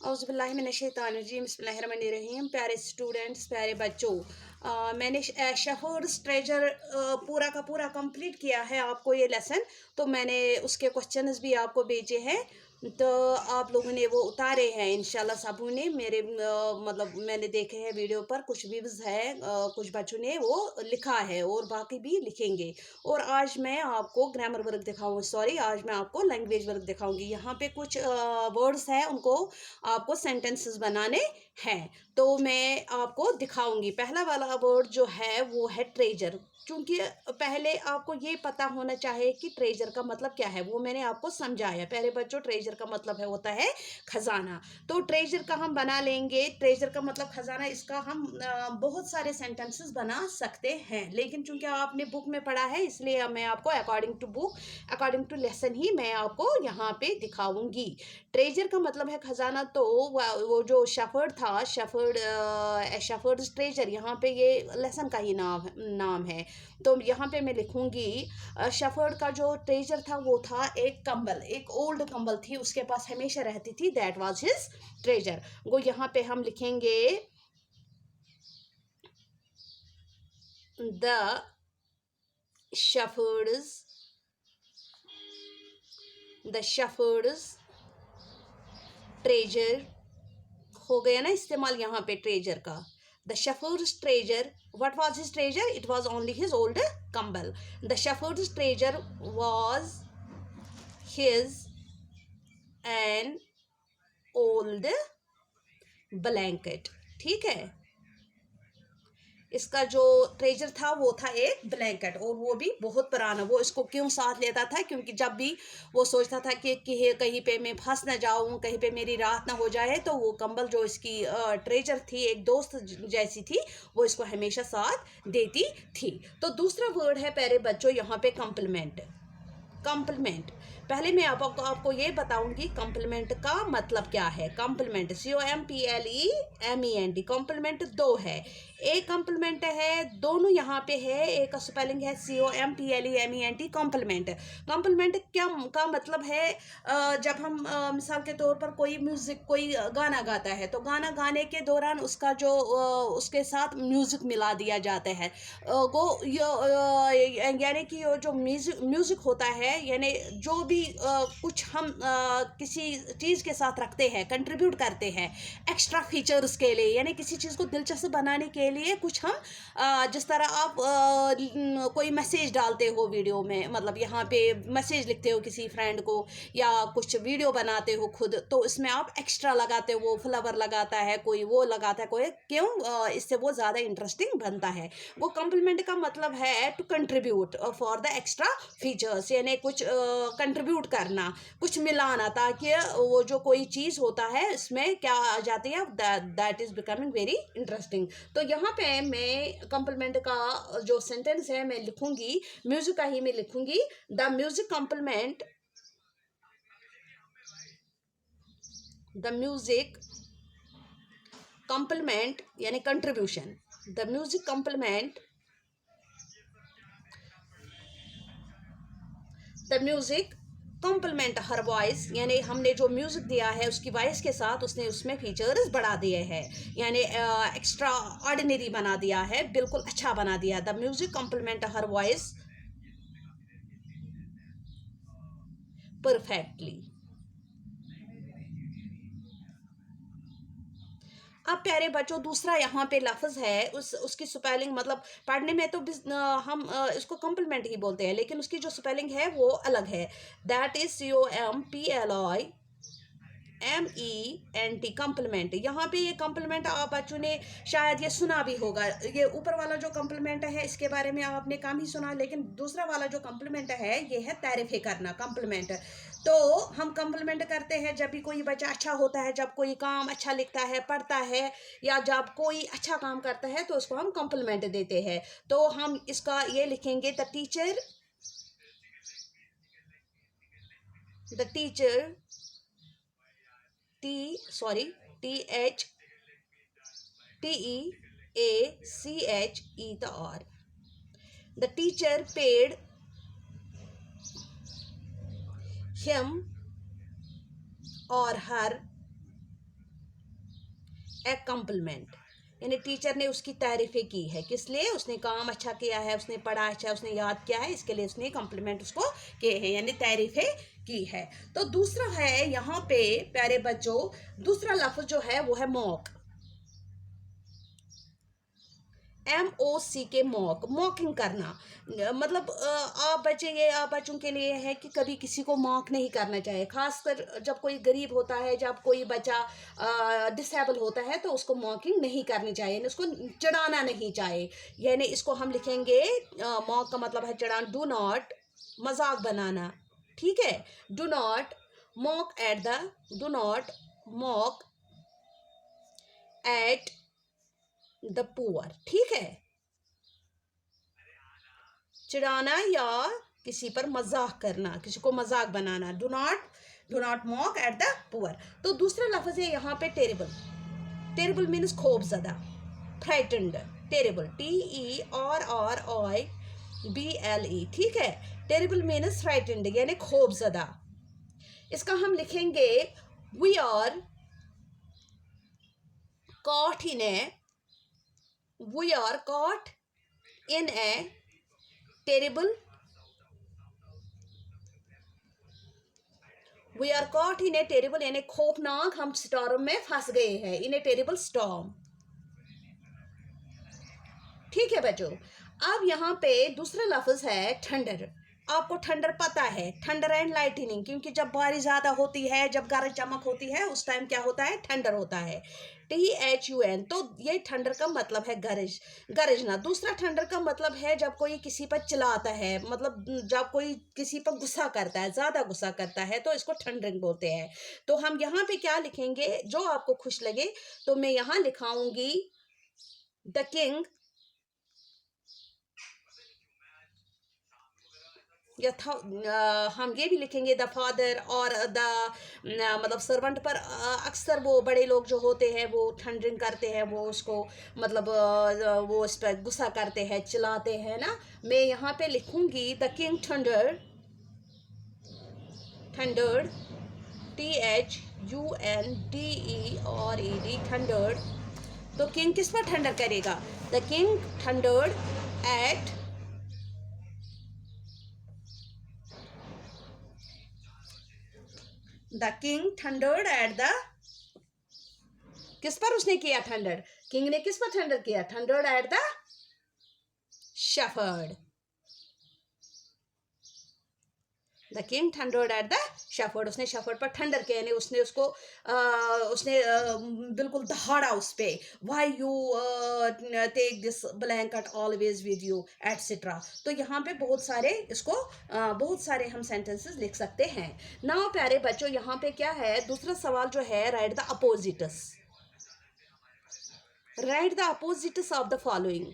औज़ुबिल्लाहिमिनश्शैतानिर्रजीम बिस्मिल्लाहिर्रहमानिर्रहीम। प्यारे स्टूडेंट्स, प्यारे बच्चों, मैंने शेफर्ड्स ट्रेजर पूरा का पूरा कंप्लीट किया है। आपको ये लेसन तो मैंने उसके क्वेश्चंस भी आपको भेजे हैं, तो आप लोगों ने वो उतारे हैं इंशाल्लाह। सबों ने मेरे मतलब मैंने देखे हैं वीडियो पर, कुछ व्यूज़ है, कुछ बच्चों ने वो लिखा है और बाकी भी लिखेंगे। और आज मैं आपको ग्रामर वर्क दिखाऊंगी, सॉरी, आज मैं आपको लैंग्वेज वर्क दिखाऊंगी। यहाँ पे कुछ वर्ड्स हैं, उनको आपको सेंटेंसेस बनाने हैं, तो मैं आपको दिखाऊंगी। पहला वाला वर्ड जो है वो है ट्रेजर। क्योंकि पहले आपको ये पता होना चाहिए कि ट्रेजर का मतलब क्या है, वो मैंने आपको समझाया। पहले बच्चों, ट्रेजर का मतलब है होता है खजाना। तो ट्रेजर का हम बना लेंगे, ट्रेजर का मतलब खजाना। इसका हम बहुत सारे सेंटेंसेस बना सकते हैं, लेकिन चूंकि आपने बुक में पढ़ा है इसलिए मैं आपको according to book, according to lesson ही मैं आपको यहाँ पे दिखाऊंगी। ट्रेजर का मतलब है खजाना। तो वो जो शेफर्ड था, शेफर्ड्स ट्रेजर, यहाँ पे ये लेसन का ही नाम है। तो यहाँ पे मैं लिखूंगी शेफर्ड का जो ट्रेजर था वो था एक कंबल, एक ओल्ड कंबल थी उसके पास, हमेशा रहती थी, दैट वाज हिज ट्रेजर। वो यहाँ पे हम लिखेंगे द शेफर्ड्स ट्रेजर। हो गया ना इस्तेमाल यहाँ पे ट्रेजर का। The shepherd's treasure, what was his treasure? It was only his old कम्बल. The shepherd's treasure was his an old blanket. ठीक है, इसका जो ट्रेजर था वो था एक ब्लैंकेट, और वो भी बहुत पुराना। वो इसको क्यों साथ लेता था? क्योंकि जब भी वो सोचता था कि कहीं पे मैं फंस ना जाऊं, कहीं पे मेरी रात ना हो जाए, तो वो कंबल जो इसकी ट्रेजर थी, एक दोस्त जैसी थी, वो इसको हमेशा साथ देती थी। तो दूसरा वर्ड है प्यारे बच्चों यहाँ पे कॉम्प्लीमेंट। कॉम्प्लीमेंट, पहले मैं आपको ये बताऊंगी कॉम्प्लीमेंट का मतलब क्या है। Complement, COMPLEMENT। कॉम्प्लीमेंट दो है, एक कॉम्प्लीमेंट है, दोनों यहाँ पे है। एक का स्पेलिंग है COMPLEMENT, कॉम्प्लीमेंट। कॉम्प्लीमेंट क्या का मतलब है, जब हम मिसाल के तौर पर कोई म्यूजिक, कोई गाना गाता है, तो गाना गाने के दौरान उसका जो उसके साथ म्यूजिक मिला दिया जाता है। वो यानी कि जो म्यूजिक होता है, यानी जो भी कुछ हम किसी चीज़ के साथ रखते हैं, कंट्रीब्यूट करते हैं एक्स्ट्रा फीचर्स के लिए, यानी किसी चीज़ को दिलचस्प बनाने के लिए कुछ हम जिस तरह आप कोई मैसेज डालते हो वीडियो में, मतलब यहाँ पे मैसेज लिखते हो किसी फ्रेंड को, या कुछ वीडियो बनाते हो खुद, तो इसमें आप एक्स्ट्रा लगाते हो, वो फ्लावर लगाता है, कोई वो लगाता है, कोई क्यों, इससे वो ज़्यादा इंटरेस्टिंग बनता है। वो कॉम्प्लीमेंट का मतलब है to contribute for the extra features, यानी कुछ कंट्रीब्यूट करना, कुछ मिलाना, ताकि वो जो कोई चीज़ होता है इसमें क्या आ जाती है, that is becoming very interesting. तो यहाँ पे मैं कॉम्प्लीमेंट का जो सेंटेंस है मैं लिखूंगी, म्यूजिक का ही मैं लिखूंगी। The music complement, the music complement यानी contribution, the music complement, the music complement her voice, यानी हमने जो म्यूजिक दिया है उसकी वॉइस के साथ उसने उसमें फीचर्स बढ़ा दिए हैं, यानी एक्स्ट्रा ऑर्डिनरी बना दिया है, बिल्कुल अच्छा बना दिया। The music complement her voice perfectly. अब प्यारे बच्चों, दूसरा यहाँ पे लफ्ज़ है, उसकी स्पेलिंग, मतलब पढ़ने में तो हम इसको कॉम्प्लीमेंट ही बोलते हैं, लेकिन उसकी जो स्पेलिंग है वो अलग है। That is COMPLIMENT, compliment. यहाँ पे ये कॉम्प्लीमेंट आप बच्चों ने शायद ये सुना भी होगा। ये ऊपर वाला जो कॉम्प्लीमेंट है इसके बारे में आपने कम ही सुना, लेकिन दूसरा वाला जो कॉम्प्लीमेंट है ये है तारीफ़ें करना, कॉम्प्लीमेंट। तो हम कॉम्प्लीमेंट करते हैं जब भी कोई बच्चा अच्छा होता है, जब कोई काम अच्छा लिखता है, पढ़ता है, या जब कोई अच्छा काम करता है, तो उसको हम कॉम्प्लीमेंट देते हैं। तो हम इसका ये लिखेंगे, the teacher TEACHE, the R. The teacher paid him or her A complement, यानी टीचर ने उसकी तारीफ़ें की है, किस लिए? उसने काम अच्छा किया है, उसने पढ़ा अच्छा, उसने याद किया है, इसके लिए उसने कम्प्लीमेंट उसको किए हैं, यानी तारीफ़ें की है। तो दूसरा है यहाँ पे प्यारे बच्चों, दूसरा लफ्ज़ जो है वो है मॉक, MOCK, मॉक, मॉकिंग करना। मतलब आप बच्चों के लिए है कि कभी किसी को मॉक नहीं करना चाहिए, खासकर जब कोई गरीब होता है, जब कोई बच्चा डिसेबल होता है, तो उसको मॉकिंग नहीं करनी चाहिए, यानी उसको चिढ़ाना नहीं चाहिए। यानी इसको हम लिखेंगे, मॉक का मतलब है चिढ़ाना, डू नॉट, मजाक बनाना, ठीक है। Do not mock at the, do not mock at the poor, ठीक है। चिढ़ाना या किसी पर मजाक करना, किसी को मजाक बनाना, do not mock at the poor. तो दूसरा लफ्ज है यहाँ पे टेरेबल, टेरेबल मीन्स खौफजदा, फ्राइटेंड, टेरेबल, TERROIBLE, ठीक है। टेरेबल मीन्स फ्राइटेंड, यानी खौफजदा। इसका हम लिखेंगे, we are caught in a, we are caught in a terrible, we are caught in a terrible, यानी खौफनाक हम स्टॉर्म में फंस गए हैं, इन ए टेरेबल स्टॉर्म, ठीक है बच्चों। अब यहाँ पे दूसरा लफ्ज है थंडर। आपको थंडर पता है, थंडर एंड लाइटनिंग, क्योंकि जब बारिश ज़्यादा होती है, जब गरज चमक होती है, उस टाइम क्या होता है? थंडर होता है, THUN। तो ये थंडर का मतलब है गरज, गरजना। दूसरा थंडर का मतलब है जब कोई किसी पर चिल्लाता है, मतलब जब कोई किसी पर गुस्सा करता है, ज़्यादा गुस्सा करता है, तो इसको थंडरिंग बोलते हैं। तो हम यहाँ पे क्या लिखेंगे, जो आपको खुश लगे। तो मैं यहाँ लिखाऊंगी द किंग, हम ये भी लिखेंगे द फादर, और द मतलब सर्वेंट पर अक्सर वो बड़े लोग जो होते हैं वो थंडरिंग करते हैं, वो उसको मतलब वो उस पर गुस्सा करते हैं, चिल्लाते हैं ना। मैं यहाँ पे लिखूंगी the king thunder, thundered, THUNDERED, thundered. तो किंग किस पर थंडर करेगा? The king thundered at, the king thundered at the, किस पर उसने किया थंडर? किंग ने किस पर थंडर किया? Thundered at the shepherd, the king thundered at the shepherd. उसने शेफर्ड पर थंडर किया, यानी उसने उसको बिल्कुल दहाड़ा उस पे, why you take this blanket always with you etcetera. तो यहाँ पे बहुत सारे इसको बहुत सारे हम सेंटेंसेस लिख सकते हैं। नाउ प्यारे बच्चों, यहाँ पे क्या है, दूसरा सवाल जो है, write the opposites, write the opposites of the following.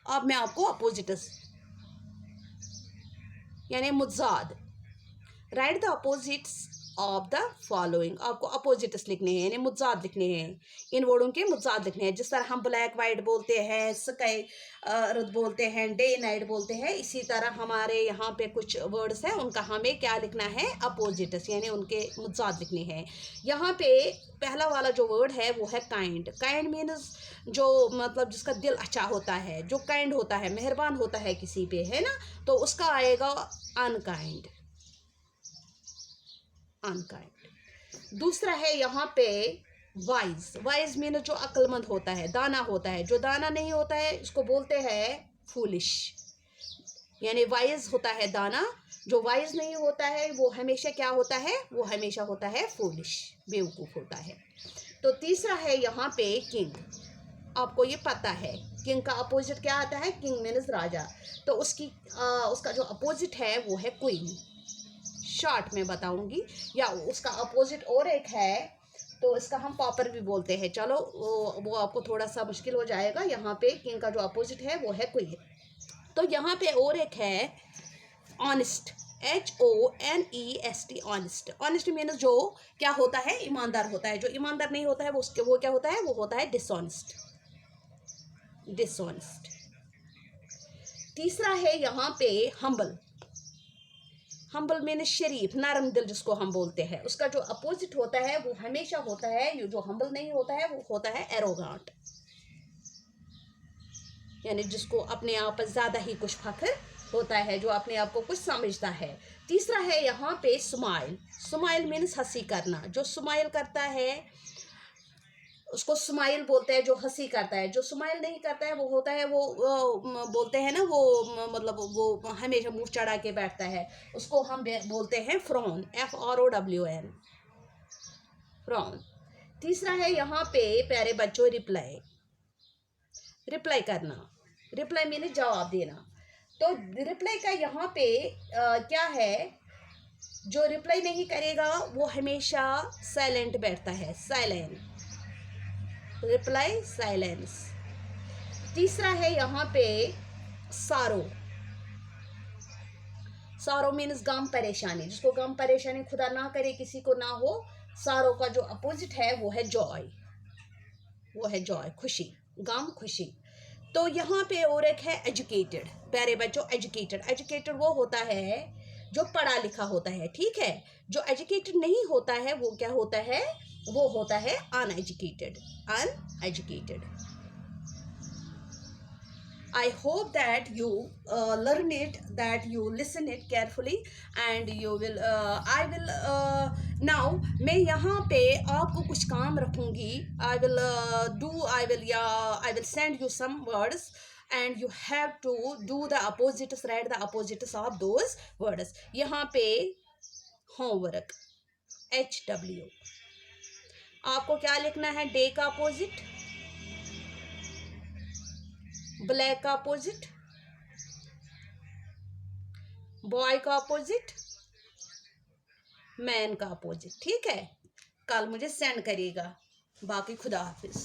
अब मैं आपको अपोजिटस यानी मुजाद, write the opposites of the following. आपको अपोजिट्स लिखने हैं, यानी मुजाद लिखने हैं, इन वर्डों के मुजाद लिखने हैं। जिस तरह हम ब्लैक वाइट बोलते हैं, स्काई अर्थ बोलते हैं, डे नाइट बोलते हैं, इसी तरह हमारे यहाँ पे कुछ वर्ड्स हैं, उनका हमें क्या लिखना है? अपोजिट्स, यानी उनके मुजाद लिखने हैं। यहाँ पे पहला वाला जो वर्ड है वो है काइंड। काइंड मीन्स जो मतलब जिसका दिल अच्छा होता है, जो काइंड होता है, मेहरबान होता है किसी पे, है ना। तो उसका आएगा अनकाइंड, अनकाइंड। दूसरा है यहाँ पे वाइज। वाइज मीन जो अक्लमंद होता है, दाना होता है। जो दाना नहीं होता है इसको बोलते हैं फूलिश, यानी वाइज होता है दाना, जो वाइज नहीं होता है वो हमेशा क्या होता है? वो हमेशा होता है फूलिश, बेवकूफ़ होता है। तो तीसरा है यहाँ पे किंग। आपको ये पता है किंग का अपोजिट क्या आता है? किंग मीन्स राजा। तो उसका जो अपोजिट है वो है क्वीन। शॉर्ट में बताऊंगी, या उसका अपोजिट और एक है, तो इसका हम पॉपर भी बोलते हैं। चलो वो आपको थोड़ा सा मुश्किल हो जाएगा। यहाँ पे किंग का जो अपोजिट है वो है क्वीन। तो यहाँ पे और एक है honest, HONEST, honest. Honest means जो क्या होता है? ईमानदार होता है। जो ईमानदार नहीं होता है वो क्या होता है? वो होता है डिसऑनेस्ट, डिसऑनेस्ट। तीसरा है यहाँ पे हम्बल। हम्बल मीन्स शरीफ, नरम दिल जिसको हम बोलते हैं। उसका जो अपोजिट होता है वो हमेशा होता है, जो हम्बल नहीं होता है वो होता है एरोगेंट, यानी जिसको अपने आप पर ज़्यादा ही कुछ फख्र होता है, जो अपने आप को कुछ समझता है। तीसरा है यहाँ पे स्माइल। स्माइल मीन्स हंसी करना। जो स्माइल करता है उसको स्माइल बोलते हैं, जो हंसी करता है। जो स्माइल नहीं करता है वो होता है वो बोलते हैं ना वो मतलब वो हमेशा मुंह चढ़ा के बैठता है, उसको हम बोलते हैं फ्रॉन, FROWN, फ्रॉन। तीसरा है यहाँ पे प्यारे बच्चों रिप्लाई। रिप्लाई करना, रिप्लाई मीन जवाब देना। तो रिप्लाई का यहाँ पे क्या है, जो रिप्लाई नहीं करेगा वो हमेशा साइलेंट बैठता है, साइलेंट, रिप्लाई साइलेंस। तीसरा है यहाँ पे सारो। सारो मीन्स गम, परेशानी, जिसको गम परेशानी खुदा ना करे किसी को ना हो। सारो का जो अपोजिट है वो है जॉय, वो है जॉय, खुशी, गम, खुशी। तो यहाँ पे और एक है एजुकेटेड। प्यारे बच्चों एजुकेटेड, एजुकेटेड वो होता है जो पढ़ा लिखा होता है, ठीक है। जो एजुकेटेड नहीं होता है वो क्या होता है, वो होता है uneducated, uneducated. I hope that you learn it, that you listen it carefully, and you will I will now मैं यहाँ पे आपको कुछ काम रखूँगी। I will I will send you some words and you have to do the opposites, write the opposites of those words। यहाँ पे homework HW, आपको क्या लिखना है, डे का अपोजिट, ब्लैक का अपोजिट, बॉय का अपोजिट, मैन का अपोजिट, ठीक है। कल मुझे सेंड करिएगा। बाकी खुदा हाफिज।